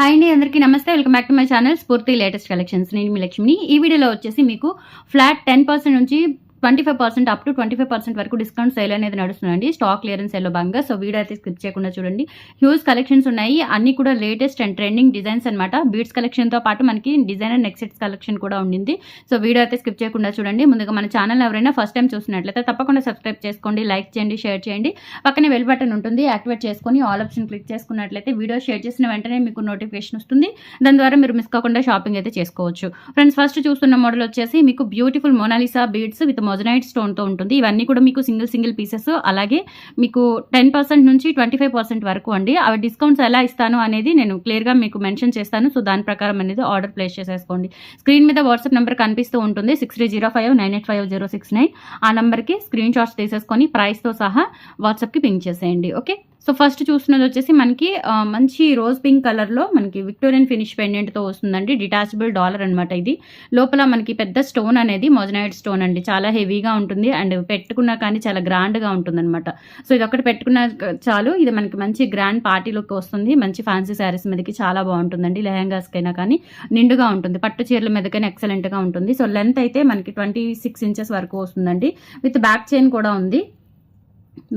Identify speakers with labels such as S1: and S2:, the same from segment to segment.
S1: Hi అండి, అందరికీ నమస్తే. Welcome back to my channel స్ఫూర్తి లేటెస్ట్ కలెక్షన్స్. నేను మీ లక్ష్మిని. ఈ వీడియోలో వచ్చేసి మీకు ఫ్లాట్ 10% నుంచి 25% అప్ టు 25% వరకు డిస్కౌంట్ సేల్ అనేది నడుస్తుందండి. స్టాక్ క్లియరెన్స్ సేల్లో భాగంగా. సో వీడియో అయితే స్కిప్ చేయకుండా చూడండి. హ్యూజ్ కలెక్షన్స్ ఉన్నాయి. అన్ని కూడా లేటెస్ట్ అండ్ ట్రెండింగ్ డిజైన్స్ అనమాట. బీడ్స్ కలెక్షన్తో పాటు మనకి డిజైనర్ నెక్ సెట్స్ కలెక్షన్ కూడా ఉండింది. సో వీడియో అయితే స్కిప్ చేయకుండా చూడండి. ముందుగా మన ఛానల్ ఎవరైనా ఫస్ట్ టైం చూసినట్లయితే తప్పకుండా సబ్స్క్రైబ్ చేసుకోండి, లైక్ చేయండి, షేర్ చేయండి. పక్కనే బెల్ బటన్ ఉంటుంది, యాక్టివేట్ చేసుకొని ఆల్ ఆప్షన్ క్లిక్ చేసుకున్నట్లయితే వీడియో షేర్ చేసిన వెంటనే మీకు నోటిఫికేషన్ వస్తుంది. దాని ద్వారా మీరు మిస్ కాకుండా షాపింగ్ అయితే చేసుకోవచ్చు. ఫ్రెండ్స్, ఫస్ట్ చూస్తున్న మోడల్ వచ్చేసి మీకు beautiful Mona Lisa beads with moissanite స్టోన్తో ఉంటుంది. ఇవన్నీ కూడా మీకు సింగిల్ పీసెస్. అలాగే మీకు 10% నుంచి 25% వరకు అండి. అవి డిస్కౌంట్స్ ఎలా ఇస్తాను అనేది నేను క్లియర్గా మీకు మెన్షన్ చేస్తాను. సో దాని ప్రకారం అనేది ఆర్డర్ ప్లేస్ చేసేసుకోండి. స్క్రీన్ మీద వాట్సాప్ నెంబర్ కనిపిస్తూ ఉంటుంది, 6305985069. ఆ నెంబర్కి స్క్రీన్ షాట్స్ తీసేసుకొని ప్రైస్తో సహా వాట్సాప్కి పింక్ చేసేయండి. ఓకే. సో ఫస్ట్ చూస్తున్నది వచ్చేసి మనకి మంచి రోజ్ పింక్ కలర్లో మనకి విక్టోరియన్ ఫినిష్ పెండెంట్తో వస్తుందండి. డిటాచబుల్ డాలర్ అనమాట. ఇది లోపల మనకి పెద్ద స్టోన్ అనేది మొజనైట్ స్టోన్ అండి. చాలా హెవీగా ఉంటుంది అండ్ పెట్టుకున్నా కానీ చాలా గ్రాండ్గా ఉంటుంది అనమాట. సో ఇది ఒకటి పెట్టుకున్న చాలు. ఇది మనకి మంచి గ్రాండ్ పార్టీలోకి వస్తుంది. మంచి ఫ్యాన్సీ శారీస్ మీదకి చాలా బాగుంటుందండి. లెహంగాస్కైనా కానీ నిండుగా ఉంటుంది. పట్టు చీరల మీదకైనా ఎక్సలెంట్గా ఉంటుంది. సో లెంత్ అయితే మనకి 26 ఇంచెస్ వరకు వస్తుందండి. విత్ బ్యాక్ చైన్ కూడా ఉంది.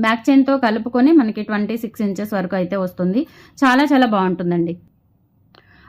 S1: బ్యాక్ చైన్తో కలుపుకొని మనకి 26 ఇంచెస్ వరకు అయితే వస్తుంది. చాలా చాలా బాగుంటుందండి.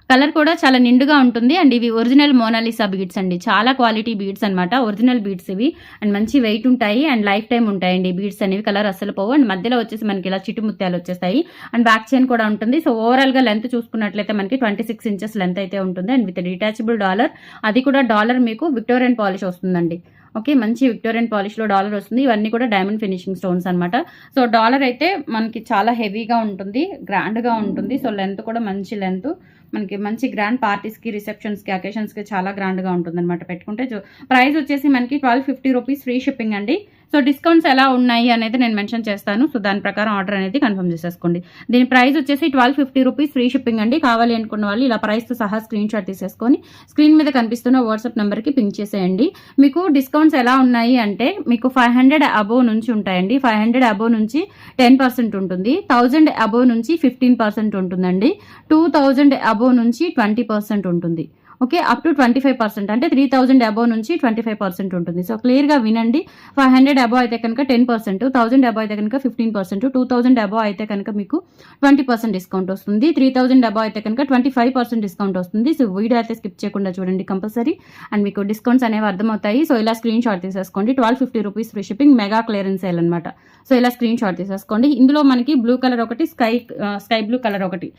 S1: కలర్ కూడా చాలా నిండుగా ఉంటుంది. అండ్ ఇవి ఒరిజినల్ మోనాలిసా బీడ్స్ అండి. చాలా క్వాలిటీ బీడ్స్ అనమాట. ఒరిజినల్ బీడ్స్ ఇవి. అండ్ మంచి వెయిట్ ఉంటాయి అండ్ లైఫ్ టైం ఉంటాయండి బీడ్స్ అనేవి. కలర్ అస్సలు పోవు. అండ్ మధ్యలో వచ్చేసి మనకి ఇలా చిట్టు ముత్యాలు వచ్చేస్తాయి. అండ్ బ్యాక్ చైన్ కూడా ఉంటుంది. సో ఓవరాల్గా లెంత్ చూసుకున్నట్లయితే మనకి 26 ఇంచెస్ లెంత్ అయితే ఉంటుంది. And with detachable dollar. అది కూడా డాలర్ మీకు విక్టోరియన్ పాలిష్ వస్తుందండి. ఓకే, మంచి విక్టోరియన్ పాలిష్లో డాలర్ వస్తుంది. ఇవన్నీ కూడా డైమండ్ ఫినిషింగ్ స్టోన్స్ అనమాట. సో డాలర్ అయితే మనకి చాలా హెవీగా ఉంటుంది, గ్రాండ్గా ఉంటుంది. సో లెంత్ కూడా మంచి లెంత్. మనకి మంచి గ్రాండ్ పార్టీస్కి, రిసెప్షన్స్కి, అకేషన్స్కి చాలా గ్రాండ్గా ఉంటుంది అనమాట పెట్టుకుంటే. ప్రైస్ వచ్చేసి మనకి 1250 రూపీస్ ఫ్రీ షిప్పింగ్ అండి. సో డిస్కౌంట్స్ ఎలా ఉన్నాయి అనేది నేను మెన్షన్ చేస్తాను. సో దాని ప్రకారం ఆర్డర్ అనేది కన్ఫర్మ్ చేసేసుకోండి. దీని ప్రైస్ వచ్చేసి 1250 రూపీస్ ఫ్రీ షిప్పింగ్ అండి. కావాలి అనుకున్న వాళ్ళు ఇలా ప్రైస్తో సహా స్క్రీన్ షాట్ తీసేసుకొని స్క్రీన్ మీద కనిపిస్తున్న వాట్సాప్ నెంబర్కి పింక్ చేసేయండి. మీకు డిస్కౌంట్స్ ఎలా ఉన్నాయి అంటే మీకు 500 అబోవ్ నుంచి ఉంటాయండి. 500 అబోవ్ నుంచి 10% ఉంటుంది. 1000 అబోవ్ నుంచి 15% ఉంటుందండి. 2000 అబోవ్ నుంచి 20% ఉంటుంది. ఓకే, అప్ టు 25% అంటే 3000 అబోవ్ నుంచి 25% ఉంటుంది. సో క్లియర్గా వినండి. 500 అబోవ్ అయితే కనుక 10%, 1000 అబోవ్ అయితే కనుక 15%, 2000 అబోవ్ అయితే కనుక మీకు 20% డిస్కౌంట్ వస్తుంది, 3000 అబోవ్ అయితే కనుక 25% డిస్కౌంట్ వస్తుంది. సో వీడియో అయితే స్కిప్ చేయకుండా చూడండి కంపల్సరీ. అండ్ మీకు డిస్కౌంట్స్ అనేవి అర్థమవుతాయి. సో ఇలా స్క్రీన్ షాట్ తీసేసుకోండి. 1250 rupees free shipping, mega clearance sale అనమాట. సో ఇలా స్క్రీన్ షాట్ తీసేసుకోండి. ఇందులో మనకి బ్లూ కలర్ ఒకటి, స్కై బ్లూ కలర్ ఒకటి,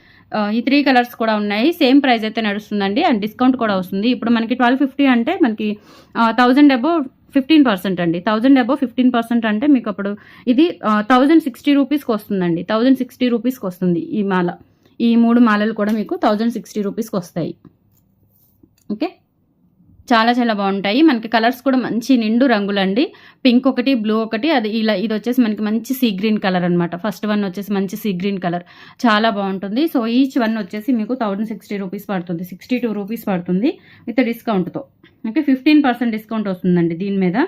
S1: ఈ 3 కలర్స్ కూడా ఉన్నాయి. సేమ్ ప్రైస్ అయితే నడుస్తుందండి. అండ్ డిస్కౌంట్ కూడా వస్తుంది. ఇప్పుడు మనకి 1250 అంటే మనకి 1000 అబోవ్ 15% అండి. 1000 అబోవ్ 15% అంటే మీకు అప్పుడు ఇది 1060 రూపీస్కి వస్తుందండి. 1060 రూపీస్కి వస్తుంది ఈ మాల. ఈ 3 మాలలు కూడా మీకు 1060 రూపీస్కి వస్తాయి. ఓకే, చాలా చాలా బాగుంటాయి. మనకి కలర్స్ కూడా మంచి నిండు రంగులండి. పింక్ ఒకటి, బ్లూ ఒకటి, అది ఇలా ఇది వచ్చేసి మనకి మంచి సీ గ్రీన్ కలర్ అనమాట. ఫస్ట్ వన్ వచ్చేసి మంచి సీ గ్రీన్ కలర్, చాలా బాగుంటుంది. సో ఈచ్ వన్ వచ్చేసి మీకు 1060 రూపీస్ పడుతుంది, 62 రూపీస్ పడుతుంది విత్ డిస్కౌంట్తో. ఓకే, 15% డిస్కౌంట్ వస్తుందండి దీని మీద.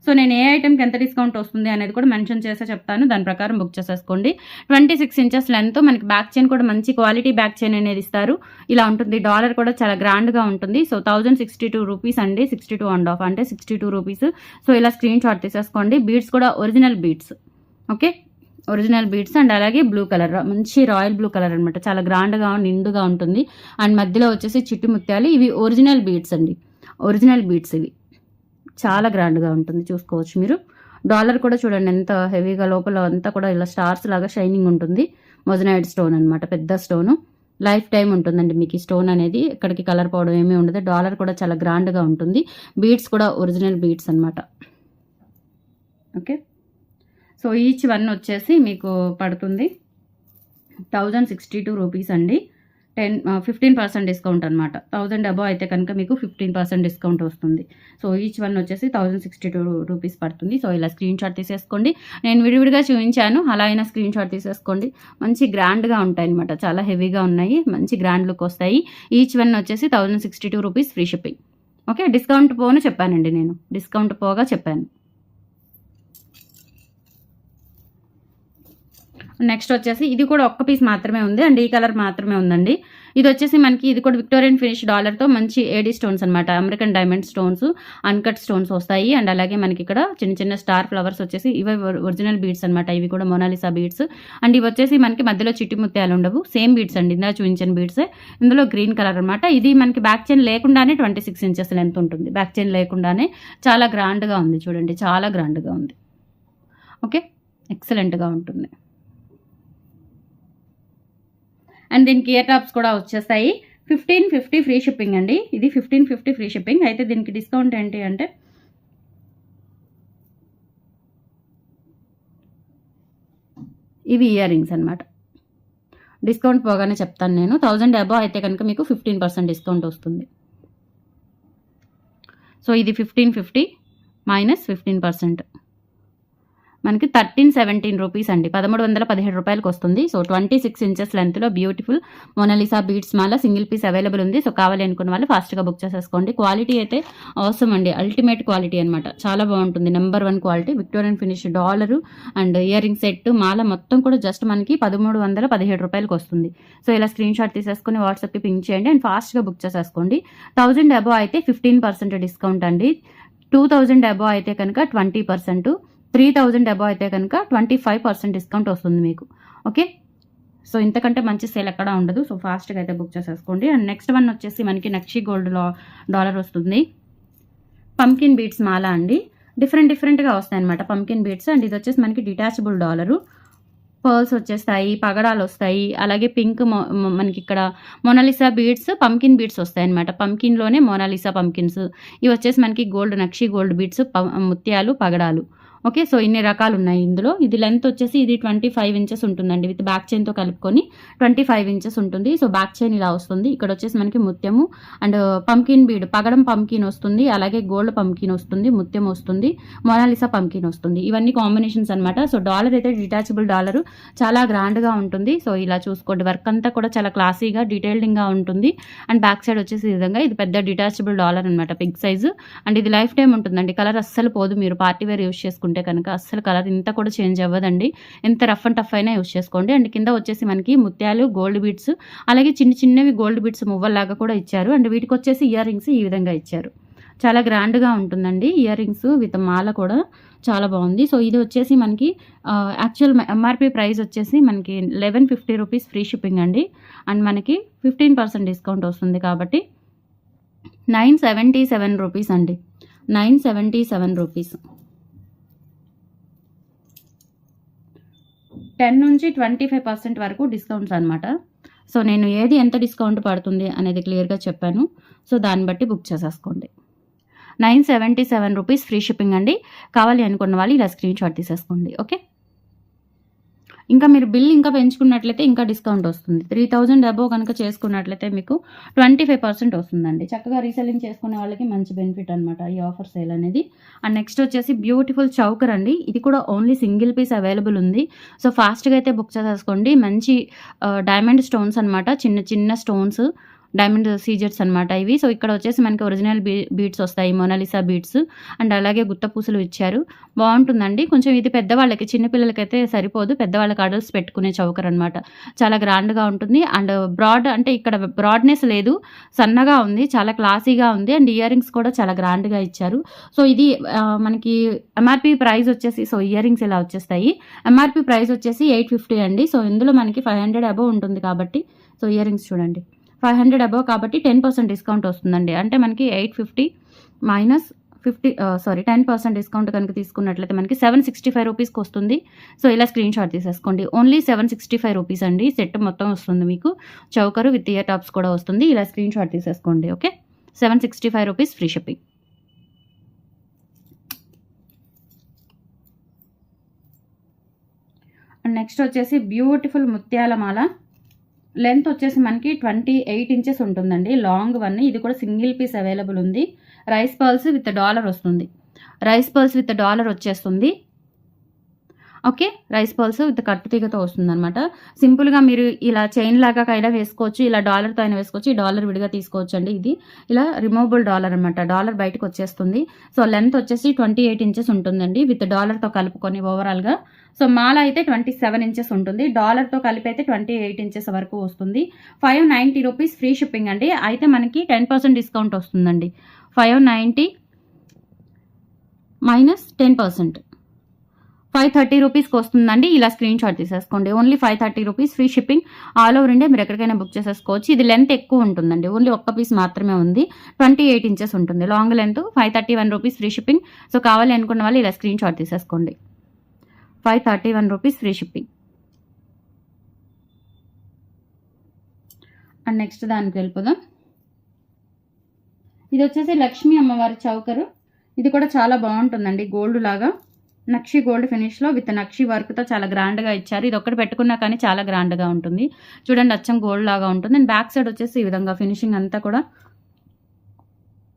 S1: సో నేను ఏ ఐటెంకి ఎంత డిస్కౌంట్ వస్తుంది అనేది కూడా మెన్షన్ చేసే చెప్తాను. దాని ప్రకారం బుక్ చేసేసుకోండి. 26 ఇంచెస్ లెంత్. మనకి బ్యాక్ చైన్ కూడా మంచి క్వాలిటీ బ్యాక్ చైన్ అనేది ఇస్తారు. ఇలా ఉంటుంది. డాలర్ కూడా చాలా గ్రాండ్గా ఉంటుంది. సో 1062 రూపీస్ అండి. 62.5 అంటే 62 రూపీస్. సో ఇలా స్క్రీన్ షాట్ తీసేసుకోండి. బీడ్స్ కూడా original beads. Okay, original beads. And అలాగే బ్లూ కలర్, మంచి రాయల్ బ్లూ కలర్ అనమాట. చాలా గ్రాండ్గా నిండుగా ఉంటుంది. అండ్ మధ్యలో వచ్చేసి చిట్టు ముత్యాలు. ఇవి ఒరిజినల్ బీడ్స్ అండి. ఒరిజినల్ బీడ్స్ ఇవి. చాలా గ్రాండ్గా ఉంటుంది, చూసుకోవచ్చు మీరు. డాలర్ కూడా చూడండి ఎంత హెవీగా, లోపల అంతా కూడా ఇలా స్టార్స్ లాగా షైనింగ్ ఉంటుంది. మొజనైడ్ స్టోన్ అనమాట, పెద్ద స్టోను. లైఫ్ టైం ఉంటుందండి మీకు ఈ స్టోన్ అనేది. ఇక్కడికి కలర్ పోవడం ఏమీ ఉండదు. డాలర్ కూడా చాలా గ్రాండ్గా ఉంటుంది. బీడ్స్ కూడా ఒరిజినల్ బీడ్స్ అనమాట. ఓకే, సో ఈచ్ వన్ వచ్చేసి మీకు పడుతుంది 1062 రూపీస్ అండి. 15% డిస్కౌంట్ అనమాట. 1000 అబోవ్ అయితే కనుక మీకు 15% డిస్కౌంట్ వస్తుంది. సో ఈచ్ వన్ వచ్చేసి 1062 రూపీస్ పడుతుంది. సో ఇలా స్క్రీన్ షాట్ తీసేసుకోండి. నేను విడివిడిగా చూపించాను, అలా అయినా స్క్రీన్ షాట్ తీసేసుకోండి. మంచి గ్రాండ్గా ఉంటాయి అనమాట. చాలా హెవీగా ఉన్నాయి, మంచి గ్రాండ్ లుక్ వస్తాయి. ఈచ్ వన్ వచ్చేసి 1062 rupees free shipping. Okay, discount పోను చెప్పానండి నేను, డిస్కౌంట్ పోగా చెప్పాను. నెక్స్ట్ వచ్చేసి ఇది కూడా ఒక్క పీస్ మాత్రమే ఉంది అండ్ ఈ కలర్ మాత్రమే ఉందండి. ఇది వచ్చేసి మనకి ఇది కూడా విక్టోరియన్ ఫినిష్ డాలర్తో మంచి ఏడీ స్టోన్స్ అనమాట, American diamond stones, uncut stones వస్తాయి. అండ్ అలాగే మనకి ఇక్కడ చిన్న చిన్న స్టార్ ఫ్లవర్స్ వచ్చేసి ఇవి ఒరిజినల్ బీడ్స్ అనమాట, ఇవి కూడా మొనాలిసా బీడ్స్. అండ్ ఇవి వచ్చేసి మనకి మధ్యలో చిట్టి ముత్యాలు ఉండవు, సేమ్ బీడ్స్ అండి, ఇందా చూపించిన బీడ్స్. ఇందులో గ్రీన్ కలర్ అనమాట. ఇది మనకి బ్యాక్ చైన్ లేకుండానే 26 ఇంచెస్ లెంత్ ఉంటుంది, బ్యాక్ చైన్ లేకుండానే. చాలా గ్రాండ్గా ఉంది చూడండి, చాలా గ్రాండ్గా ఉంది. ఓకే, ఎక్సలెంట్గా ఉంటుంది. అండ్ దీనికి ఇయర్ టాప్స్ కూడా వచ్చేస్తాయి. 1550 ఫ్రీ షిప్పింగ్ అండి, ఇది 1550 ఫ్రీ షిప్పింగ్. అయితే దీనికి డిస్కౌంట్ ఏంటి అంటే ఇవి ఇయర్ రింగ్స్ అనమాట. డిస్కౌంట్ పోగానే చెప్తాను నేను. 1000 అబోవ్ అయితే కనుక మీకు 15% డిస్కౌంట్ వస్తుంది. సో ఇది 1550 మైనస్ 15%, మనకి 1317 రూపీస్ అండి, 1317 రూపాయలకి వస్తుంది. సో 26 ఇంచెస్ లెంత్లో బ్యూటిఫుల్ మొనాలిసా బీడ్స్ మాల సింగిల్ పీస్ అవైలబుల్ ఉంది. సో కావాలి అనుకున్న వాళ్ళు ఫాస్ట్గా బుక్ చేసేసుకోండి. క్వాలిటీ అయితే అవసరం అండి, అల్టిమేట్ క్వాలిటీ అనమాట, చాలా బాగుంటుంది. Number 1 quality, Victorian finish dollar and ear ring set మాల మొత్తం కూడా జస్ట్ మనకి 1317 రూపాయలకి వస్తుంది. సో ఇలా స్క్రీన్ షాట్ తీసేసుకుని వాట్సాప్కి పింక్ చేయండి అండ్ ఫాస్ట్గా బుక్ చేసేసుకోండి. 1000 అబోవ్ అయితే 15% డిస్కౌంట్ అండి, 2000 అబోవ్ అయితే కనుక 20%, 3000 అబోవ్ అయితే కనుక 25% డిస్కౌంట్ వస్తుంది మీకు. ఓకే, సో ఇంతకంటే మంచి సేల్ ఎక్కడ ఉండదు. సో ఫాస్ట్గా అయితే బుక్ చేసేసుకోండి. అండ్ నెక్స్ట్ వన్ వచ్చేసి మనకి నక్షి గోల్డ్ డాలర్ వస్తుంది, పంకిన్ బీడ్స్ మాల అండి. డిఫరెంట్గా వస్తాయి అనమాట పంకిన్ బీడ్స్. అండ్ ఇది వచ్చేసి మనకి డిటాచబుల్ డాలరు, పర్ల్స్ వచ్చేస్తాయి, పగడాలు వస్తాయి. అలాగే పింక్ మనకి ఇక్కడ మొనాలిసా బీడ్స్, పంకిన్ బీడ్స్ వస్తాయి అనమాట. పంకిన్లోనే మొనాలిసా పంకిన్స్. ఇవి వచ్చేసి మనకి గోల్డ్ నక్షి గోల్డ్ బీడ్స్, ముత్యాలు, పగడాలు. ఓకే, సో ఇన్ని రకాలు ఉన్నాయి ఇందులో. ఇది లెంత్ వచ్చేసి ఇది 25 ఇంచెస్ ఉంటుందండి, విత్ బ్యాక్ చైన్తో కలుపుకొని 25 ఇంచెస్ ఉంటుంది. సో బ్యాక్ చైన్ ఇలా వస్తుంది. ఇక్కడ వచ్చేసి మనకి ముత్యము అండ్ పంకిన్ బీడ్, పగడం పంకిన్ వస్తుంది, అలాగే గోల్డ్ పంకిన్ వస్తుంది, ముత్యం వస్తుంది, మొనాలిసా పంకిన్ వస్తుంది. ఇవన్నీ కాంబినేషన్స్ అనమాట. సో డాలర్ అయితే డిటాచబుల్ డాలరు, చాలా గ్రాండ్గా ఉంటుంది. సో ఇలా చూసుకోండి, వర్క్ అంతా కూడా చాలా క్లాసీగా డీటెయిల్డింగ్గా ఉంటుంది. అండ్ బ్యాక్ సైడ్ వచ్చేసి ఈ విధంగా, ఇది పెద్ద డిటాచబుల్ డాలర్ అనమాట, బిగ్ సైజు. అండ్ ఇది లైఫ్ టైం ఉంటుందండి, కలర్ అస్సలు పోదు. మీరు పార్టీ వేర్ యూస్ చేసుకుంటే కనుక అస్సలు కలర్ ఇంత కూడా చేంజ్ అవ్వదండి, ఎంత రఫ్ అండ్ టఫ్ అయినా యూస్ చేసుకోండి. అండ్ కింద వచ్చేసి మనకి ముత్యాలు, గోల్డ్ బీడ్స్, అలాగే చిన్నవి గోల్డ్ బీడ్స్ మువ్వల్లాగా కూడా ఇచ్చారు. అండ్ వీటికి వచ్చేసి ఇయర్ రింగ్స్ ఈ విధంగా ఇచ్చారు, చాలా గ్రాండ్గా ఉంటుందండి. ఇయర్ రింగ్స్ విత్ మాల కూడా చాలా బాగుంది. సో ఇది వచ్చేసి మనకి యాక్చువల్ ఎంఆర్పి ప్రైస్ వచ్చేసి మనకి 1150 రూపీస్ ఫ్రీ షిప్పింగ్ అండి. అండ్ మనకి 15% డిస్కౌంట్ వస్తుంది కాబట్టి 977 రూపీస్ అండి, 977 రూపీస్. 10 నుంచి 25% వరకు డిస్కౌంట్స్ అనమాట. సో నేను ఏది ఎంత డిస్కౌంట్ పడుతుంది అనేది క్లియర్గా చెప్పాను. సో దాన్ని బట్టి బుక్ చేసేసుకోండి. 977 రూపీస్ ఫ్రీ షిప్పింగ్ అండి. కావాలి అనుకున్న వాళ్ళు ఇలా స్క్రీన్ షాట్ తీసేసుకోండి. ఓకే, ఇంకా మీరు బిల్ ఇంకా పెంచుకున్నట్లయితే ఇంకా డిస్కౌంట్ వస్తుంది. 3000 అబోవ్ కనుక చేసుకున్నట్లయితే మీకు 25% వస్తుందండి. చక్కగా రీసెల్లింగ్ చేసుకునే వాళ్ళకి మంచి బెనిఫిట్ అనమాట ఈ ఆఫర్ సేల్ అనేది. అండ్ నెక్స్ట్ వచ్చేసి బ్యూటిఫుల్ చౌకర్ అండి, ఇది కూడా ఓన్లీ సింగిల్ పీస్ అవైలబుల్ ఉంది. సో ఫాస్ట్గా అయితే బుక్ చేసేసుకోండి. మంచి డైమండ్ స్టోన్స్ అనమాట, చిన్న స్టోన్స్, డైమండ్ సీజెట్స్ అనమాట ఇవి. సో ఇక్కడ వచ్చేసి మనకి ఒరిజినల్ బీడ్స్ వస్తాయి, మొనాలిసా బీడ్స్. అండ్ అలాగే గుత్త పూసలు ఇచ్చారు, బాగుంటుందండి. కొంచెం ఇది పెద్దవాళ్ళకి, చిన్నపిల్లలకైతే సరిపోదు, పెద్దవాళ్ళకి అడల్ట్స్ పెట్టుకునే చౌకర్ అనమాట, చాలా గ్రాండ్గా ఉంటుంది. అండ్ బ్రాడ్ అంటే ఇక్కడ బ్రాడ్నెస్ లేదు, సన్నగా ఉంది, చాలా క్లాసీగా ఉంది. అండ్ ఇయర్ రింగ్స్ కూడా చాలా గ్రాండ్గా ఇచ్చారు. సో ఇది మనకి ఎంఆర్పి ప్రైస్ వచ్చేసి, సో ఇయర్ రింగ్స్ ఇలా వచ్చేస్తాయి. ఎంఆర్పి ప్రైస్ వచ్చేసి 850 అండి. సో ఇందులో మనకి 500 అబోవ్ ఉంటుంది కాబట్టి, సో ఇయర్ రింగ్స్ చూడండి 500 అబోవ్ కాబట్టి 10% డిస్కౌంట్ వస్తుందండి. అంటే మనకి 850 మైనస్ 10% డిస్కౌంట్ కనుక తీసుకున్నట్లయితే మనకి 765 రూపీస్కి వస్తుంది. సో ఇలా స్క్రీన్ షాట్ తీసేసుకోండి. ఓన్లీ 765 రూపీస్ అండి, సెట్ మొత్తం వస్తుంది మీకు. చౌకరు విత్ ఇయర్ టాప్స్ కూడా వస్తుంది. ఇలా స్క్రీన్ షాట్ తీసేసుకోండి. Okay, 765 rupees free shipping. And next వచ్చేసి బ్యూటిఫుల్ ముత్యాల మాల, లెంత్ వచ్చేసి మనకి 28 ఇంచెస్ ఉంటుందండి, లాంగ్ వన్. ఇది కూడా సింగిల్ పీస్ అవైలబుల్ ఉంది. రైస్ పర్ల్స్ విత్ డాలర్ వస్తుంది, రైస్ పర్ల్స్ విత్ డాలర్ వచ్చేస్తుంది. ఓకే. రైస్ పర్ల్స్ విత్ కట్టు తీగతో వస్తుందనమాట. సింపుల్‌గా మీరు ఇలా చైన్ లాగా అయినా వేసుకోవచ్చు. ఇలా డాలర్‌తో అయినా వేసుకోవచ్చు. ఈ డాలర్ విడిగా తీసుకోవచ్చండి. ఇది ఇలా రిమూవబుల్ డాలర్ అనమాట. డాలర్ బయటకొచ్చేస్తుంది. సో, లెంత్ వచ్చేసి 28 ఇంచెస్ ఉంటుందండి. విత్ డాలర్‌తో కలుపుకొని ఓవరాల్‌గా. సో, మాల అయితే 27 ఇంచెస్ ఉంటుంది. డాలర్‌తో కలిపి అయితే 28 ఇంచెస్ వరకు వస్తుంది. 590 రూపీస్ ఫ్రీ షిప్పింగ్ అండి. అయితే మనకి 10% డిస్కౌంట్ వస్తుందండి. 590 మైనస్ 10%. 530 రూపీస్కి వస్తుందండి. ఇలా స్క్రీన్ షాట్ తీసేసుకోండి. Only 530 rupees free shipping. All over India మీరు ఎక్కడికైనా బుక్ చేసేసుకోవచ్చు. ఇది లెంత్ ఎక్కువ ఉంటుందండి. ఓన్లీ ఒక్క పీస్ మాత్రమే ఉంది. 28 ఇంచెస్ ఉంటుంది. Long length 531 rupees free shipping. So, కావాలి అనుకున్న వాళ్ళు ఇలా స్క్రీన్ షాట్ తీసేసుకోండి. 531 rupees free shipping. And next దానికి వెళ్ళిపోదాం. ఇది వచ్చేసి లక్ష్మీ అమ్మవారి చౌకరు. ఇది కూడా చాలా బాగుంటుందండి. గోల్డ్ లాగా నక్షి గోల్డ్ ఫినిష్లో విత్ నక్షి వర్క్తో చాలా గ్రాండ్గా ఇచ్చారు. ఇది ఒక్కటి పెట్టుకున్నా కానీ చాలా గ్రాండ్గా ఉంటుంది. చూడండి, అచ్చం గోల్డ్ లాగా ఉంటుంది. అండ్ బ్యాక్ సైడ్ వచ్చేసి ఈ విధంగా ఫినిషింగ్ అంతా కూడా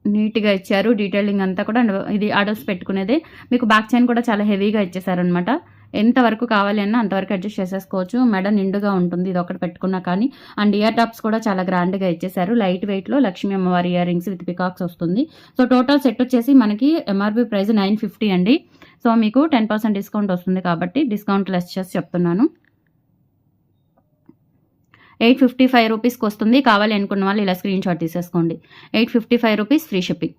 S1: నీట్గా ఇచ్చారు. డీటెయిలింగ్ అంతా కూడా. అండ్ ఇది ఆర్డర్స్ పెట్టుకునేదే. మీకు బ్యాక్ చైన్ కూడా చాలా హెవీగా ఇచ్చేసారనమాట. ఎంతవరకు కావాలి అన్నా అంతవరకు అడ్జస్ట్ చేసేసుకోవచ్చు. మెడ నిండుగా ఉంటుంది ఇది ఒకటి పెట్టుకున్నా కానీ. అండ్ ఇయర్ టాప్స్ కూడా చాలా గ్రాండ్గా ఇచ్చేసారు. లైట్ వెయిట్లో లక్ష్మీ అమ్మవారి ఇయర్ రింగ్స్ విత్ పికాక్స్ వస్తుంది. సో, టోటల్ సెట్ వచ్చేసి మనకి ఎంఆర్పి ప్రైస్ 950 అండి. సో, మీకు 10% డిస్కౌంట్ వస్తుంది కాబట్టి డిస్కౌంట్ లెస్ చేసి చెప్తున్నాను. 855 రూపీస్కి వస్తుంది. కావాలి అనుకున్న వాళ్ళు ఇలా స్క్రీన్ షాట్ తీసేసుకోండి. 855 రూపీస్ ఫ్రీ షిప్పింగ్.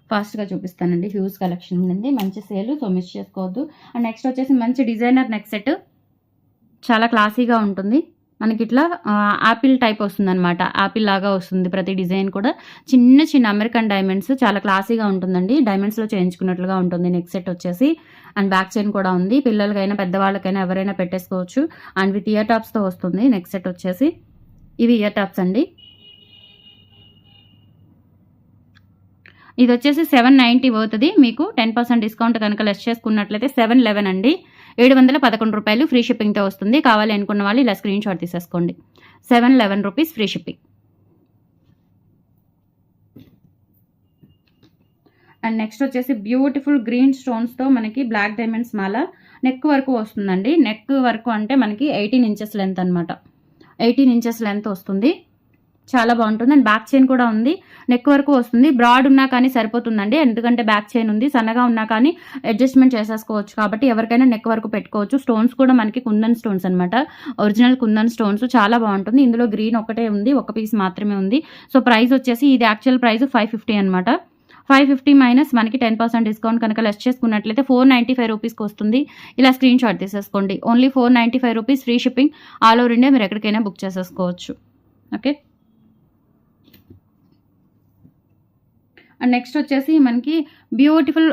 S1: ఫాస్ట్గా చూపిస్తానండి. హ్యూజ్ కలెక్షన్ ఉంది. మంచి సేల్. సో, మిస్ చేసుకోవద్దు. అండ్ నెక్స్ట్ వచ్చేసి మంచి డిజైనర్ నెక్ సెట్. చాలా క్లాసీగా ఉంటుంది. మనకి ఇట్లా యాపిల్ టైప్ వస్తుందన్నమాట. యాపిల్ లాగా వస్తుంది ప్రతి డిజైన్ కూడా. చిన్న చిన్న అమెరికన్ డైమండ్స్. చాలా క్లాసీగా ఉంటుందండి. డైమండ్స్లో చేయించుకున్నట్లుగా ఉంటుంది నెక్ సెట్ వచ్చేసి. అండ్ బ్యాక్ చైన్ కూడా ఉంది. పిల్లలకైనా పెద్దవాళ్ళకైనా ఎవరైనా పెట్టేసుకోవచ్చు. అండ్ విత్ ఇయర్ టాప్స్తో వస్తుంది నెక్ సెట్ వచ్చేసి. ఇవి ఇయర్ టాప్స్ అండి. ఇది వచ్చేసి 790 అవుతుంది. మీకు 10% డిస్కౌంట్ కనుక లెస్ చేసుకున్నట్లయితే 711 అండి. 711 రూపాయలు ఫ్రీ షిప్పింగ్తో వస్తుంది. కావాలి అనుకున్న వాళ్ళు ఇలా స్క్రీన్ షాట్ తీసేసుకోండి. 711 rupees free shipping. And next వచ్చేసి బ్యూటిఫుల్ గ్రీన్ స్టోన్స్తో మనకి బ్లాక్ డైమండ్స్ మాల. నెక్ వరకు వస్తుందండి. నెక్ వరకు అంటే మనకి 18 ఇంచెస్ లెంత్ అనమాట. 18 ఇంచెస్ లెంత్ వస్తుంది. చాలా బాగుంటుంది. అండ్ బ్యాక్ చైన్ కూడా ఉంది. నెక్ వరకు వస్తుంది. బ్రాడ్ ఉన్నా కానీ సరిపోతుందండి. ఎందుకంటే బ్యాక్ చైన్ ఉంది. సన్నగా ఉన్నా కానీ అడ్జస్ట్మెంట్ చేసేసుకోవచ్చు. కాబట్టి ఎవరికైనా నెక్ వరకు పెట్టుకోవచ్చు. స్టోన్స్ కూడా మనకి కుందన్ స్టోన్స్ అనమాట. Original kundan stones. చాలా బాగుంటుంది. ఇందులో గ్రీన్ ఒకటే ఉంది. ఒక పీస్ మాత్రమే ఉంది. సో, ప్రైస్ వచ్చేసి ఇది యాక్చువల్ ప్రైస్ 550 అనమాట. 550 మైనస్ మనకి 10% డిస్కౌంట్ కనుక లెస్ చేసుకున్నట్లయితే 495 రూపీస్కి వస్తుంది. ఇలా స్క్రీన్ షాట్ తీసేసుకోండి. Only 495 rupees free shipping. All over India మీరు ఎక్కడికైనా బుక్ చేసేసుకోవచ్చు. ఓకే. అండ్ నెక్స్ట్ వచ్చేసి మనకి బ్యూటిఫుల్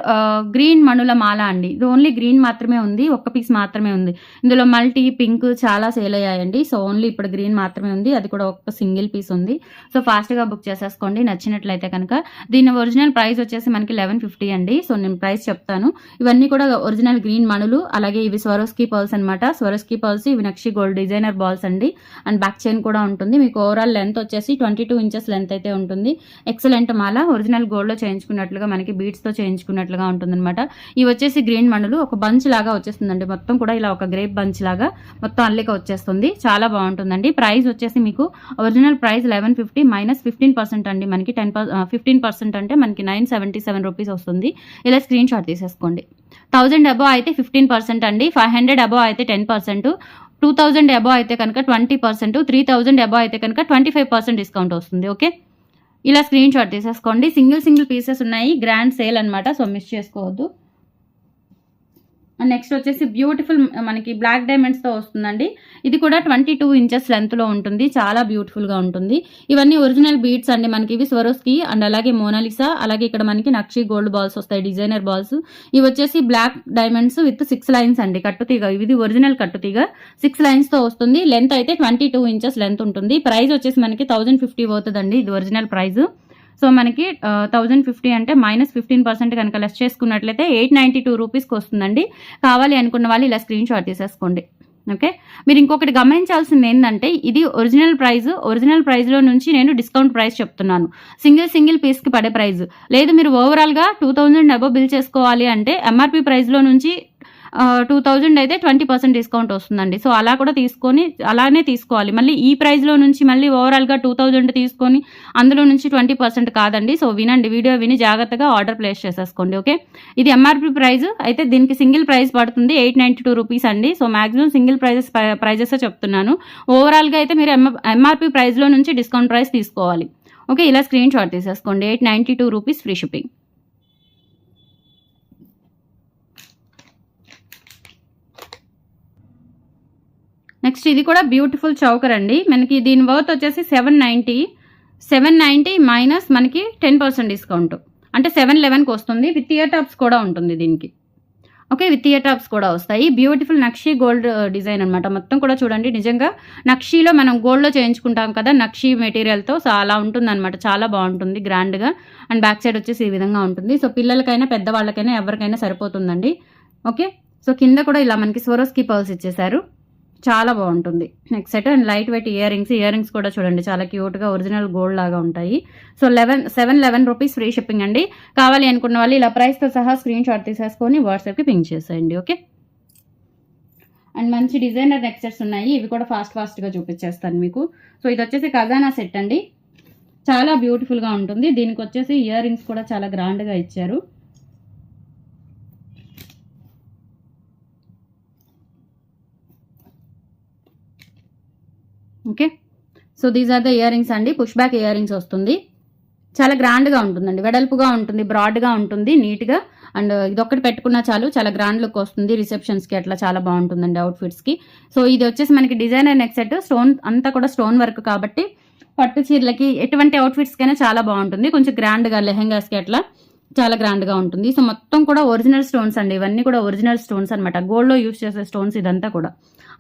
S1: గ్రీన్ మణుల మాల అండి. ఇది ఓన్లీ గ్రీన్ మాత్రమే ఉంది. ఒక్క పీస్ మాత్రమే ఉంది. ఇందులో మల్టీ పింక్ చాలా సేల్ అయ్యాయండి. సో, ఓన్లీ ఇప్పుడు గ్రీన్ మాత్రమే ఉంది. అది కూడా ఒక్క సింగిల్ పీస్ ఉంది. సో, ఫాస్ట్గా బుక్ చేసేసుకోండి నచ్చినట్లయితే కనుక. దీని ఒరిజినల్ ప్రైస్ వచ్చేసి మనకి 1150 అండి. సో, నేను ప్రైస్ చెప్తాను. ఇవన్నీ కూడా ఒరిజినల్ గ్రీన్ మణులు. అలాగే ఇవి స్వరోస్కీ పర్ల్స్ అనమాట. Swarovski pearls. ఇవి నక్షి గోల్డ్ డిజైనర్ బాల్స్ అండి. అండ్ బ్యాక్ చైన్ కూడా ఉంటుంది. మీకు ఓవరాల్ లెంత్ వచ్చేసి 22 ఇంచెస్ లెంత్ అయితే ఉంటుంది. ఎక్సలెంట్ మాల. ఒరిజినల్ గోల్డ్లో చేయించుకున్నట్లుగా మనకి బీడ్స్తో చేయించుకున్నట్లుగా ఉంటుందన్నమాట. ఇవి వచ్చేసి గ్రీన్ మణులు. ఒక బంచ్ లాగా వచ్చేస్తుందండి. మొత్తం కూడా ఇలా ఒక గ్రేప్ బంచ్ లాగా మొత్తం అల్లిక వచ్చేస్తుంది. చాలా బాగుంటుందండి. ప్రైస్ వచ్చేసి మీకు ఒరిజినల్ ప్రైస్ 1150 మైనస్ 15% అండి. మనకి 15% అంటే మనకి 977 రూపీస్ వస్తుంది. ఇలా స్క్రీన్ షాట్ తీసేసుకోండి. 1000 అబోవ్ అయితే 15% అండి. 500 అబోవ్ అయితే 10%. 2000 అబోవ్ అయితే కనుక 20%. 3000 అబోవ్ అయితే కనుక 25% డిస్కౌంట్ వస్తుంది. ఓకే. ఇలా స్క్రీన్ షాట్ తీసేసుకోండి. సింగిల్ పీసెస్ ఉన్నాయి. గ్రాండ్ సేల్ అనమాట. సో, మిస్ చేసుకోవద్దు. అండ్ నెక్స్ట్ వచ్చేసి బ్యూటిఫుల్ మనకి బ్లాక్ డైమండ్స్తో వస్తుందండి. ఇది కూడా 22 ఇంచెస్ లెంత్లో ఉంటుంది. చాలా బ్యూటిఫుల్గా ఉంటుంది. ఇవన్నీ ఒరిజినల్ బీడ్స్ అండి. మనకి ఇవి స్వరోస్కీ అండ్ అలాగే మోనాలిసా. అలాగే ఇక్కడ మనకి నక్షి గోల్డ్ బాల్స్ వస్తాయి. Designer balls. ఇవి వచ్చేసి బ్లాక్ డైమండ్స్ విత్ 6 లైన్స్ అండి. కట్టుతీగ. ఇది ఒరిజినల్ కట్టుతీగ. 6 లైన్స్తో వస్తుంది. లెంత్ అయితే 22 ఇంచెస్ లెంత్ ఉంటుంది. ప్రైస్ వచ్చేసి మనకి 1050 అవుతుందండి. ఇది ఒరిజినల్ ప్రైస్. సో, మనకి 1050 అంటే మైనస్ 15% కనుక లెస్ చేసుకున్నట్లయితే 892 రూపీస్కి వస్తుందండి. కావాలి అనుకున్న వాళ్ళు ఇలా స్క్రీన్ షాట్ తీసేసుకోండి. ఓకే. మీరు ఇంకొకటి గమనించాల్సింది ఏంటంటే ఇది ఒరిజినల్ ప్రైస్లో నుంచి నేను డిస్కౌంట్ ప్రైస్ చెప్తున్నాను. సింగిల్ పీస్కి పడే ప్రైస్ లేదు. మీరు ఓవరాల్గా 2000 అబోవ్ బిల్ చేసుకోవాలి అంటే ఎంఆర్పి ప్రైస్లో నుంచి 2000 అయితే 20% డిస్కౌంట్ వస్తుందండి. సో అలా కూడా తీసుకొని అలానే తీసుకోవాలి. మళ్ళీ ఈ ప్రైస్‌లో నుంచి మళ్ళీ ఓవరాల్‌గా 2000 తీసుకొని అందులో నుంచి 20% కాదండి. సో వినండి, వీడియో విని జాగ్రత్తగా ఆర్డర్ ప్లేస్ చేసేసుకోండి. ఓకే. ఇది ఎంఆర్‌పీ ప్రైస్ అయితే దీనికి సింగిల్ ప్రైస్ పడుతుంది 892 రూపీస్ అండి. సో మాక్సిమం సింగిల్ ప్రైజెసే చెప్తున్నాను. ఓవరాల్‌గా అయితే మీరు ఎంఆర్‌పీ ప్రైస్‌లో నుంచి డిస్కౌంట్ ప్రైస్ తీసుకోవాలి. ఓకే. ఇలా స్క్రీన్ షాట్ తీసేసుకోండి. 892 రూపీస్ ఫ్రీ షిప్పింగ్. నెక్స్ట్ ఇది కూడా బ్యూటిఫుల్ చౌకర్ అండి. మనకి దీని వర్త్ వచ్చేసి 790 మైనస్ మనకి 10% డిస్కౌంట్ అంటే 711కి వస్తుంది. విత్ ఇయర్ టాప్స్ కూడా ఉంటుంది దీనికి. ఓకే. విత్ ఇయర్ టాప్స్ కూడా వస్తాయి. బ్యూటిఫుల్ నక్షీ గోల్డ్ డిజైన్ అనమాట. మొత్తం కూడా చూడండి, నిజంగా నక్షీలో మనం గోల్డ్లో చేయించుకుంటాం కదా నక్షీ మెటీరియల్తో. సో అలా ఉంటుందన్నమాట. చాలా బాగుంటుంది గ్రాండ్గా. అండ్ బ్యాక్ సైడ్ వచ్చేసి ఈ విధంగా ఉంటుంది. సో పిల్లలకైనా పెద్దవాళ్ళకైనా ఎవరికైనా సరిపోతుందండి. ఓకే. సో కింద కూడా ఇలా మనకి స్వరోస్కి పర్ల్స్ ఇచ్చేసారు. చాలా బాగుంటుంది. Next set and light weight ear rings కూడా చూడండి చాలా క్యూట్గా ఒరిజినల్ గోల్డ్ లాగా ఉంటాయి. సో 711 రూపీస్ ఫ్రీ షిప్పింగ్ అండి. కావాలి అనుకున్న వాళ్ళు ఇలా ప్రైస్తో సహా స్క్రీన్ షాట్ తీసేసుకొని వాట్సాప్కి పింక్ చేసేయండి. ఓకే. అండ్ మంచి డిజైనర్ నెక్ సెట్స్ ఉన్నాయి. ఇవి కూడా ఫాస్ట్గా చూపించేస్తాను మీకు. సో ఇది వచ్చేసి ఖజానా సెట్ అండి. చాలా బ్యూటిఫుల్గా ఉంటుంది. దీనికి వచ్చేసి ఇయర్ రింగ్స్ కూడా చాలా గ్రాండ్గా ఇచ్చారు. Okay. So these are the earrings అండి. పుష్ బ్యాక్ ఇయర్ రింగ్స్ వస్తుంది. చాలా గ్రాండ్గా ఉంటుందండి. వెడల్పుగా ఉంటుంది, బ్రాడ్గా ఉంటుంది, నీట్గా. అండ్ ఇదొక్కటి పెట్టుకున్నా చాలు, చాలా గ్రాండ్ లుక్ వస్తుంది. రిసెప్షన్స్కి అట్లా చాలా బాగుంటుందండి అవుట్ఫిట్స్కి. సో ఇది వచ్చేసి మనకి డిజైనర్ నెక్ సెట్. స్టోన్ అంతా కూడా స్టోన్ వర్క్ కాబట్టి పట్టు చీరలకి ఎటువంటి అవుట్ఫిట్స్కైనా చాలా బాగుంటుంది. కొంచెం గ్రాండ్గా లెహెంగాస్కి అట్లా చాలా గ్రాండ్గా ఉంటుంది. సో మొత్తం కూడా ఒరిజినల్ స్టోన్స్ అండి. ఇవన్నీ కూడా ఒరిజినల్ స్టోన్స్ అనమాట. గోల్డ్లో యూస్ చేసే స్టోన్స్ ఇదంతా కూడా.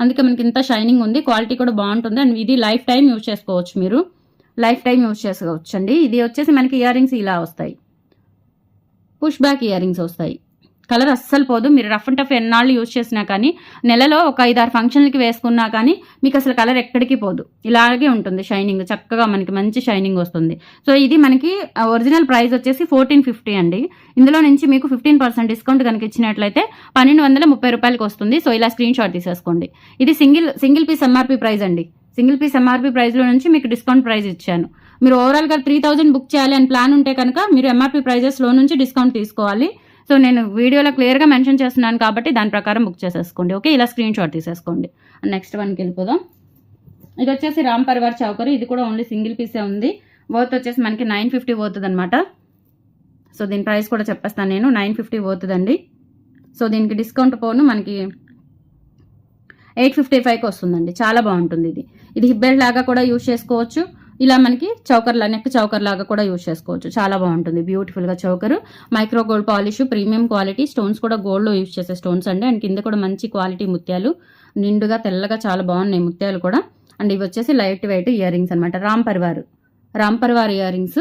S1: అందుకే మనకి ఇంత షైనింగ్ ఉంది. క్వాలిటీ కూడా బాగుంటుంది. అండ్ ఇది లైఫ్ టైం యూజ్ చేసుకోవచ్చు. మీరు లైఫ్ టైం యూజ్ చేసుకోవచ్చు అండి. ఇది వచ్చేసి మనకి ఇయర్ రింగ్స్ ఇలా వస్తాయి. పుష్ బ్యాక్ ఇయర్ రింగ్స్ వస్తాయి. కలర్ అస్సలు పోదు. మీరు రఫ్ అండ్ టఫ్ ఎన్నాళ్ళు యూజ్ చేసినా కానీ, నెలలో ఒక 5-6 ఫంక్షన్లకి వేసుకున్నా కానీ మీకు అసలు కలర్ ఎక్కడికి పోదు. ఇలాగే ఉంటుంది షైనింగ్. చక్కగా మనకి మంచి షైనింగ్ వస్తుంది. సో ఇది మనకి ఒరిజినల్ ప్రైస్ వచ్చేసి 1450 అండి. ఇందులో నుంచి మీకు 15% డిస్కౌంట్ కనుక ఇచ్చినట్లయితే 1230 రూపాయలకి వస్తుంది. సో ఇలా స్క్రీన్ షాట్ తీసేసుకోండి. ఇది సింగిల్ పీస్ ఎంఆర్పీ ప్రైస్ అండి. సింగిల్ పీస్ ఎంఆర్పీ ప్రైస్లో నుంచి మీకు డిస్కౌంట్ ప్రైస్ ఇచ్చాను. మీరు ఓవరాల్గా 3000 బుక్ చేయాలి అని ప్లాన్ ఉంటే కనుక మీరు ఎంఆర్పీ ప్రైజెస్లో నుంచి డిస్కౌంట్ తీసుకోవాలి. సో నేను వీడియోలో క్లియర్గా మెన్షన్ చేస్తున్నాను కాబట్టి దాని ప్రకారం బుక్ చేసేసుకోండి. ఓకే. ఇలా స్క్రీన్ షాట్ తీసేసుకోండి. నెక్స్ట్ వన్కి వెళ్ళిపోదాం. ఇది వచ్చేసి రామ్ పరివార్ చౌకర్. ఇది కూడా ఓన్లీ సింగిల్ పీసే ఉంది. వర్త్ వచ్చేసి మనకి 950 అవుతుంది అనమాట. సో దీని ప్రైస్ కూడా చెప్పేస్తాను నేను. 950 అవుతుందండి. సో దీనికి డిస్కౌంట్ పోను మనకి 855కి వస్తుందండి. చాలా బాగుంటుంది. ఇది హిప్ బెల్ట్ లాగా కూడా యూజ్ చేసుకోవచ్చు. ఇలా మనకి నెక్ చౌకర్ లాగా కూడా యూజ్ చేసుకోవచ్చు. చాలా బాగుంటుంది. బ్యూటిఫుల్గా choker. Micro gold polish, premium quality stones కూడా గోల్డ్లో యూజ్ చేసే స్టోన్స్ అండి. అండ్ కింద కూడా మంచి క్వాలిటీ ముత్యాలు, నిండుగా తెల్లగా చాలా బాగున్నాయి ముత్యాలు కూడా. అండ్ ఇవి వచ్చేసి లైట్ వెయిట్ ఇయర్ రింగ్స్ అనమాట. Ram Parivar year rings.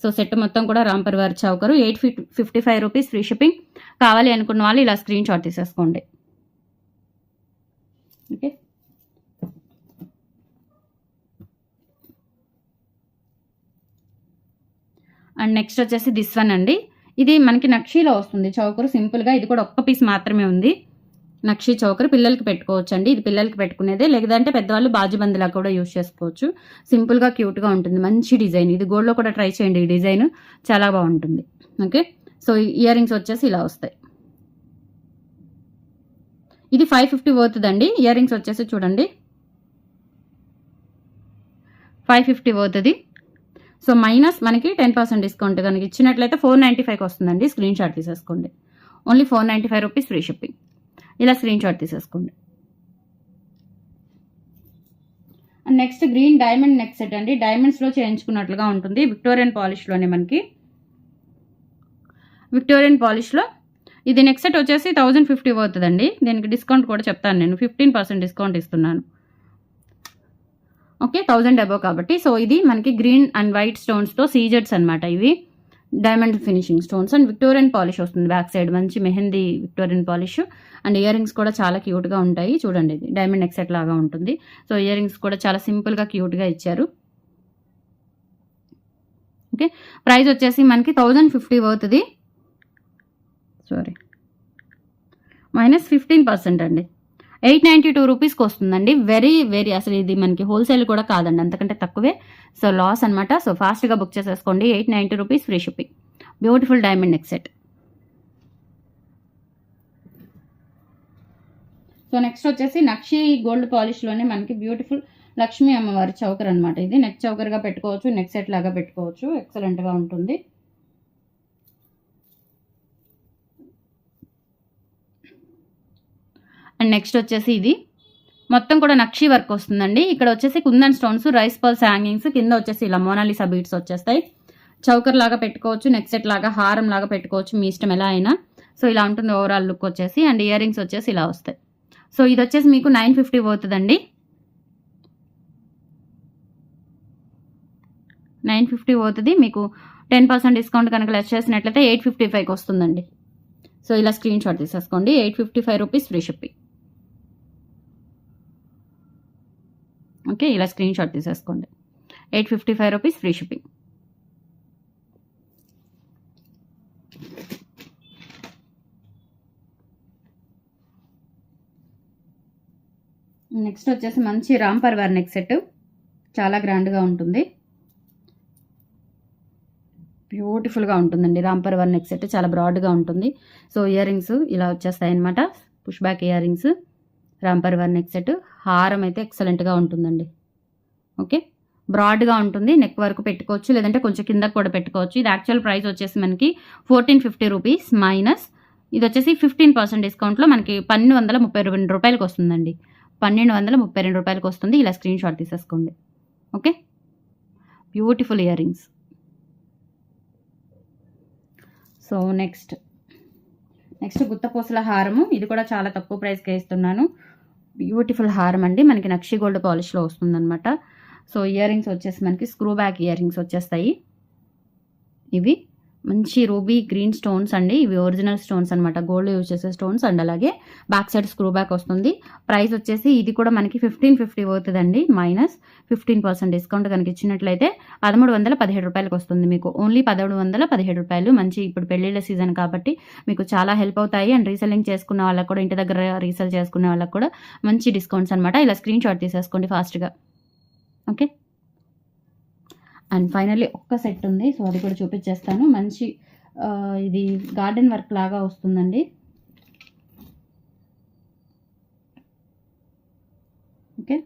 S1: So set మొత్తం కూడా Ram Parivar choker. 855 rupees free shipping. కావాలి అనుకున్న వాళ్ళు ఇలా స్క్రీన్ షాట్ తీసేసుకోండి. ఓకే. అండ్ నెక్స్ట్ వచ్చేసి దిస్ వన్ అండి. ఇది మనకి నక్షీలో వస్తుంది చౌకరు సింపుల్గా. ఇది కూడా ఒక్క పీస్ మాత్రమే ఉంది. నక్షీ చౌకర్ పిల్లలకి పెట్టుకోవచ్చు అండి. ఇది పిల్లలకి పెట్టుకునేదే, లేదంటే పెద్దవాళ్ళు బాజుబందిలా కూడా యూజ్ చేసుకోవచ్చు. సింపుల్గా క్యూట్గా ఉంటుంది. మంచి డిజైన్. ఇది గోల్డ్లో కూడా ట్రై చేయండి. ఈ డిజైన్ చాలా బాగుంటుంది. ఓకే. సో ఇయర్ రింగ్స్ వచ్చేసి ఇలా వస్తాయి. ఇది 550 అవుతుందండి. ఇయర్ రింగ్స్ వచ్చేసి చూడండి 550 అవుతుంది. సో మైనస్ మనకి 10% డిస్కౌంట్ కనుక ఇచ్చినట్లయితే 495కి వస్తుందండి. స్క్రీన్ షాట్ తీసేసుకోండి. Only 495 rupees free shipping. ఇలా స్క్రీన్ షాట్ తీసేసుకోండి. And next green diamond neck set అండి. డైమండ్స్లో చేయించుకున్నట్లుగా ఉంటుంది. విక్టోరియన్ పాలిష్లోనే మనకి విక్టోరియన్ పాలిష్లో ఇది నెక్ సెట్ వచ్చేసి 1050 అవుతుందండి. దీనికి డిస్కౌంట్ కూడా చెప్తాను నేను. 15% డిస్కౌంట్ ఇస్తున్నాను. ఓకే. 1000 అబోవ్ కాబట్టి. సో ఇది మనకి గ్రీన్ అండ్ వైట్ స్టోన్స్తో సీజెడ్స్ అనమాట. ఇవి diamond finishing stones and Victorian polish వస్తుంది. బ్యాక్ సైడ్ మంచి mehndi Victorian polish. And ear rings కూడా చాలా క్యూట్గా ఉంటాయి. చూడండి ఇది డైమండ్ నెక్ సెట్ లాగా ఉంటుంది. సో ఇయర్ రింగ్స్ కూడా చాలా సింపుల్గా క్యూట్గా ఇచ్చారు. ఓకే. ప్రైస్ వచ్చేసి మనకి 1050 అవుతుంది. -15% అండి. 892 రూపీస్కి వస్తుందండి. వెరీ అసలు ఇది మనకి హోల్సేల్ కూడా కాదండి, అంతకంటే తక్కువే. సో లాస్ అనమాట. సో ఫాస్ట్గా బుక్ చేసేసుకోండి. 890 rupees free shipping. Beautiful diamond neck set. So next వచ్చేసి నక్షి గోల్డ్ పాలిష్లోనే మనకి బ్యూటిఫుల్ లక్ష్మీ అమ్మవారి చౌకర్ అనమాట. ఇది నెక్ చౌకర్గా పెట్టుకోవచ్చు, నెక్ సెట్ లాగా పెట్టుకోవచ్చు. ఎక్సలెంట్గా ఉంటుంది. అండ్ నెక్స్ట్ వచ్చేసి ఇది మొత్తం కూడా నక్షి వర్క్ వస్తుందండి. ఇక్కడ వచ్చేసి kundan stones, rice pearls hangings, కింద వచ్చేసి ఇలా మోనాలిసా బీడ్స్ వచ్చేస్తాయి. చౌకర్ లాగా పెట్టుకోవచ్చు, నెక్ సెట్ లాగా, హారం లాగా పెట్టుకోవచ్చు, మీ ఇష్టం ఎలా అయినా. సో ఇలా ఉంటుంది ఓవరాల్ లుక్ వచ్చేసి. అండ్ ఇయర్ రింగ్స్ వచ్చేసి ఇలా వస్తాయి. సో ఇది వచ్చేసి మీకు 950 పోతుందండి. 950 పోతుంది. మీకు 10% డిస్కౌంట్ కనుక లెస్ చేసినట్లయితే 855కి వస్తుందండి. సో ఇలా స్క్రీన్ షాట్ తీసేసుకోండి. 855 రూపీస్ ఫ్రీ షిప్పింగ్. ఓకే, ఇలా స్క్రీన్ షాట్ తీసేసుకోండి. 855 రూపీస్ ఫ్రీ షిప్పింగ్. నెక్స్ట్ వచ్చేసి మంచి రామ్ పర్వార్ నెక్ సెట్, చాలా గ్రాండ్గా ఉంటుంది, బ్యూటిఫుల్గా ఉంటుందండి. రామ్ పర్వార్ నెక్ సెట్ చాలా బ్రాడ్గా ఉంటుంది. సో ఇయర్ రింగ్స్ ఇలా వచ్చేస్తాయి అనమాట, push back ear rings, Ram Parivar neck set. హారం అయితే ఎక్సలెంట్గా ఉంటుందండి. ఓకే, బ్రాడ్గా ఉంటుంది, నెక్ వరకు పెట్టుకోవచ్చు, లేదంటే కొంచెం కిందకు కూడా పెట్టుకోవచ్చు. ఇది యాక్చువల్ ప్రైస్ వచ్చేసి మనకి 1450 రూపీస్ మైనస్ ఇది వచ్చేసి 15% డిస్కౌంట్లో మనకి 1232 రూపాయలకి వస్తుందండి. 1232 రూపాయలకి వస్తుంది. ఇలా స్క్రీన్ షాట్ తీసేసుకోండి. Okay, beautiful ear rings. So next గుత్తపూసల హారము. ఇది కూడా చాలా తక్కువ ప్రైస్కి ఇస్తున్నాను. బ్యూటిఫుల్ హారం అండి, మనకి నక్షి గోల్డ్ పాలిష్లో వస్తుందన్నమాట. సో ఇయర్ రింగ్స్ వచ్చేసి మనకి స్క్రూ బ్యాక్ ఇయర్ రింగ్స్ వచ్చేస్తాయి. ఇవి మంచి రూబీ గ్రీన్ స్టోన్స్ అండి. ఇవి ఒరిజినల్ స్టోన్స్ అనమాట, గోల్డ్ యూజ్ చేసే స్టోన్స్. అండ్ అలాగే బ్యాక్ సైడ్ స్క్రూ బ్యాక్ వస్తుంది. ప్రైస్ వచ్చేసి ఇది కూడా మనకి 1550 అవుతుందండి, మైనస్ 15% డిస్కౌంట్ కనుక ఇచ్చినట్లయితే 1317 రూపాయలకి వస్తుంది మీకు. ఓన్లీ 1317 రూపాయలు. మంచి ఇప్పుడు పెళ్ళిళ్ళ సీజన్ కాబట్టి మీకు చాలా హెల్ప్ అవుతాయి. అండ్ రీసెల్లింగ్ చేసుకున్న వాళ్ళకి కూడా, ఇంటి దగ్గర రీసెల్ చేసుకునే వాళ్ళకి కూడా మంచి డిస్కౌంట్స్ అనమాట. ఇలా స్క్రీన్ షాట్ తీసేసుకోండి ఫాస్ట్గా. ఓకే, అండ్ ఫైనల్లీ ఒక్క సెట్ ఉంది. సో అది కూడా చూపించేస్తాను. మంచి ఇది గార్డెన్ వర్క్ లాగా వస్తుందండి. ఓకే,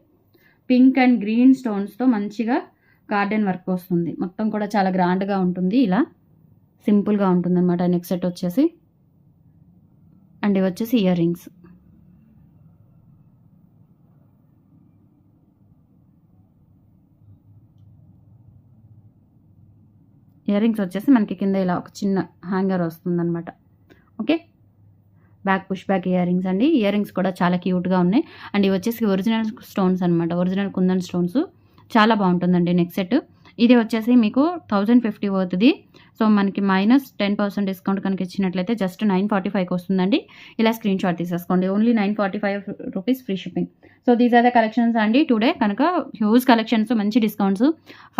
S1: పింక్ అండ్ గ్రీన్ స్టోన్స్తో మంచిగా గార్డెన్ వర్క్ వస్తుంది. మొత్తం కూడా చాలా గ్రాండ్గా ఉంటుంది. ఇలా సింపుల్గా ఉంటుంది అనమాట నెక్ సెట్ వచ్చేసి. అండ్ ఇవి వచ్చేసి ఇయర్ రింగ్స్. ఇయర్ రింగ్స్ వచ్చేసి మనకి కింద ఇలా ఒక చిన్న హ్యాంగర్ వస్తుందన్నమాట. Okay, back push back earrings అండి. ఇయర్ రింగ్స్ కూడా చాలా క్యూట్గా ఉన్నాయి. అండ్ ఇవి వచ్చేసి ఒరిజినల్ స్టోన్స్ అనమాట, ఒరిజినల్ కుందన్ స్టోన్స్. చాలా బాగుంటుందండి నెక్ సెట్. ఇది వచ్చేసి మీకు 1050 అవుతుంది. సో మనకి మైనస్ 10% డిస్కౌంట్ కనుక ఇచ్చినట్లయితే జస్ట్ 945కి వస్తుందండి. ఇలా స్క్రీన్ షాట్ తీసేసుకోండి. Only 945 rupees free shipping. So these are the collections అండి టుడే. కనుక హ్యూజ్ కలెక్షన్స్, మంచి డిస్కౌంట్స్.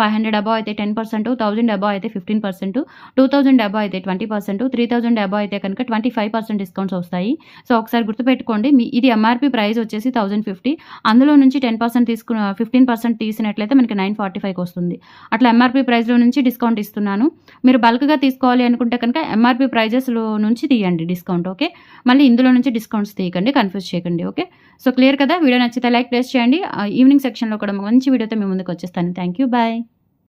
S1: 500 అబౌవ్ అయితే 10%, 1000 అబౌవ్ అయితే 15%, 2000 అబౌవ్ అయితే 20%, 3000 అబౌవ్ అయితే కనుక 25% డిస్కౌంట్స్ వస్తాయి. సో ఒకసారి గుర్తుపెట్టుకోండి, ఇది ఎంఆర్పి ప్రైస్ వచ్చేసి 1050. అందులో నుంచి 10% తీసుకున్న 15% తీసినట్లయితే మనకి 945కి వస్తుంది. అట్లా ఎంఆర్పి ప్రైస్లో నుంచి డిస్కౌంట్ ఇస్తున్నాను. మీరు బల్క్గా తీసుకోవాలి అనుకుంటే కనుక ఎంఆర్పి ప్రైజెస్లో నుంచి తీయండి డిస్కౌంట్. ఓకే, మళ్ళీ ఇందులో నుంచి డిస్కౌంట్స్ తీయకండి, కన్ఫ్యూజ్ చేయకండి. ఓకే, సో క్లియర్ కదా? వీడియో నచ్చితే లైక్ ప్రెస్ చేయండి. ఈవినింగ్ సెక్షన్లో కూడా మంచి వీడియోతో మీ ముందుకు వచ్చేస్తాను. Thank you, bye.